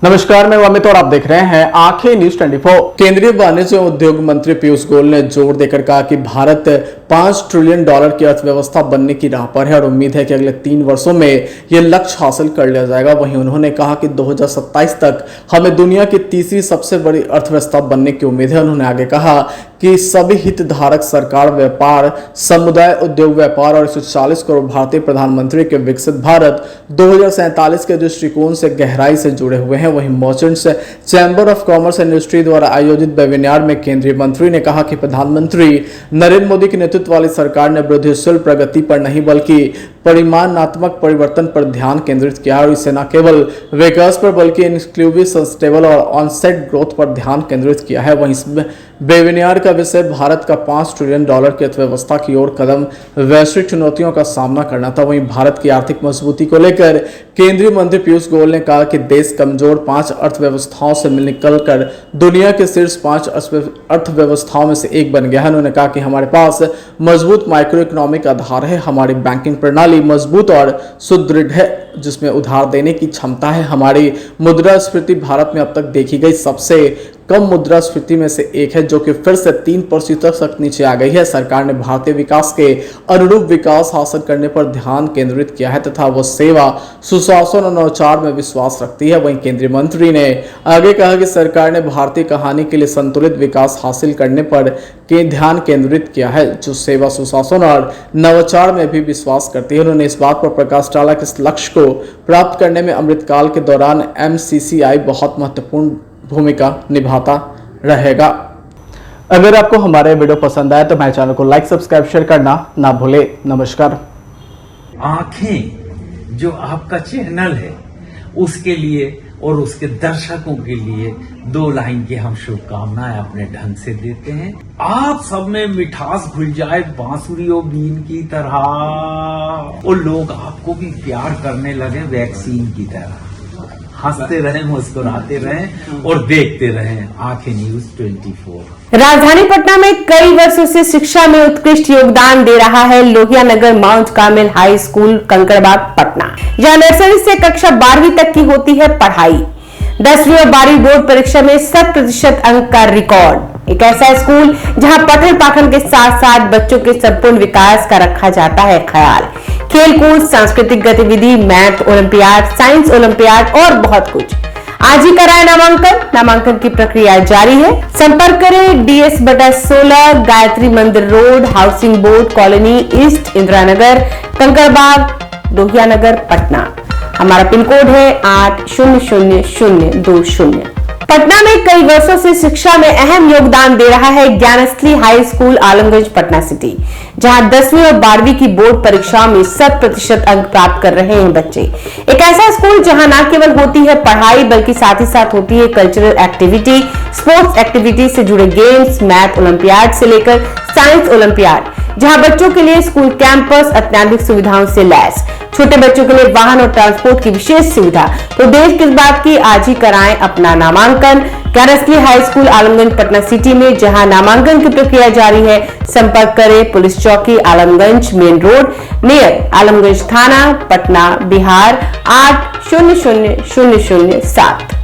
नमस्कार, मैं अमित और आप देख रहे हैं आंखें न्यूज 24। केंद्रीय वाणिज्य एवं उद्योग मंत्री पीयूष गोयल ने जोर देकर कहा कि भारत $5 ट्रिलियन की अर्थव्यवस्था बनने की राह पर है और उम्मीद है कि अगले 3 वर्षों में यह लक्ष्य हासिल कर लिया जाएगा। वहीं उन्होंने कहा कि 2027 तक हमें दुनिया की तीसरी सबसे बड़ी अर्थव्यवस्था बनने की उम्मीद है। उन्होंने आगे कहा कि सभी हितधारक सरकार, व्यापार, समुदाय, उद्योग, व्यापार और 140 करोड़ भारतीय प्रधानमंत्री के विकसित भारत 2047 के दृष्टिकोण से गहराई से जुड़े हुए हैं। वहीं merchants chamber of commerce and industry द्वारा आयोजित वेबिनार में केंद्रीय मंत्री ने कहा कि प्रधानमंत्री नरेंद्र मोदी के नेतृत्व वाली सरकार ने वृद्धिशील प्रगति पर नहीं बल्कि परिमाणात्मक परिवर्तन पर ध्यान केंद्रित किया और इसे न केवल विकास पर बल्कि इंक्लूसिव, सस्टेनेबल और ऑनसेट ग्रोथ पर ध्यान केंद्रित किया है। वहीं इस वेबिनार का विषय भारत का $5 ट्रिलियन की अर्थव्यवस्था की ओर कदम, वैश्विक चुनौतियों का सामना करना था। वहीं भारत की आर्थिक मजबूती को लेकर केंद्रीय मंत्री पीयूष गोयल ने कहा कि देश कमजोर 5 अर्थव्यवस्थाओं से निकलकर दुनिया के शीर्ष 5 अर्थव्यवस्थाओं में से एक बन गया है। उन्होंने कहा कि हमारे पास मजबूत माइक्रो इकोनॉमिक आधार है, हमारी बैंकिंग प्रणाली मजबूत और सुदृढ़ है जिसमें उधार देने की क्षमता है। हमारी मुद्रास्फीति भारत में अब तक देखी गई सबसे कम मुद्रास्फीति में से एक है, जो कि फिर से 3% तक नीचे आ गई है। सरकार ने भारतीय विकास के अनुरूप विकास हासिल करने पर ध्यान केंद्रित किया है तथा वो सेवा, सुशासन और नवाचार में विश्वास रखती है। वहीं केंद्रीय मंत्री ने आगे कहा कि सरकार ने भारतीय कहानी के लिए संतुलित विकास हासिल करने पर ध्यान केंद्रित किया है, जो सेवा, सुशासन और नवाचार में भी विश्वास करती है। उन्होंने इस बात पर प्रकाश डाला कि इस लक्ष्य को प्राप्त करने में अमृतकाल के दौरान MCCI बहुत महत्वपूर्ण भूमिका निभाता रहेगा। अगर आपको हमारे वीडियो पसंद आए तो हमारे चैनल को लाइक, सब्सक्राइब, शेयर करना ना भूले। नमस्कार। आंखें जो आपका चैनल है उसके लिए और उसके दर्शकों के लिए 2 लाइन की हम शुभकामनाएं अपने ढंग से देते हैं। आप सब में मिठास घुल जाए बांसुरी और बीन की तरह और लोग आपको भी प्यार करने लगे वैक्सीन की तरह। हंसते रहें, मुस्कुराते रहें और देखते रहें आंखें न्यूज 24। राजधानी पटना में कई वर्षों से शिक्षा में उत्कृष्ट योगदान दे रहा है Lohia Nagar Mount Carmel High School, Kankarbagh, Patna, जहां नर्सरी से कक्षा 12वीं तक की होती है पढ़ाई। 10वीं और 12वीं बोर्ड परीक्षा में 100% अंक का रिकॉर्ड। एक ऐसा स्कूल जहां पठन पाठन के साथ साथ बच्चों के संपूर्ण विकास का रखा जाता है ख्याल। खेलकूद, सांस्कृतिक गतिविधि, मैथ ओलंपियाड, साइंस ओलंपियाड और बहुत कुछ। आज ही कराए नामांकन की प्रक्रिया जारी है। संपर्क करें DS/16, Gayatri Mandir Road, Housing Board Colony East, Indira Nagar, Kankarbagh, Lohia Nagar, Patna. हमारा पिन कोड है 800020। पटना में कई वर्षों से शिक्षा में अहम योगदान दे रहा है Gyansthali high school, Alamganj, Patna city, जहां 10वीं और 12वीं की बोर्ड परीक्षाओं में 100% अंक प्राप्त कर रहे हैं बच्चे। एक ऐसा स्कूल जहां न केवल होती है पढ़ाई बल्कि साथ ही साथ होती है कल्चरल एक्टिविटी, स्पोर्ट्स एक्टिविटी से जुड़े गेम्स, मैथ ओलंपियाड से लेकर साइंस ओलंपियाड, जहां बच्चों के लिए स्कूल कैंपस अत्याधुनिक सुविधाओं से लैस, छोटे बच्चों के लिए वाहन और ट्रांसपोर्ट की विशेष सुविधा। तो देर किस बात की, आज ही कराएं अपना नामांकन Gyansthali high school, Alamganj, Patna city में, जहां नामांकन की प्रक्रिया जारी है। संपर्क करें पुलिस चौकी, Alamganj main road, near Alamganj थाना, पटना, बिहार 800007।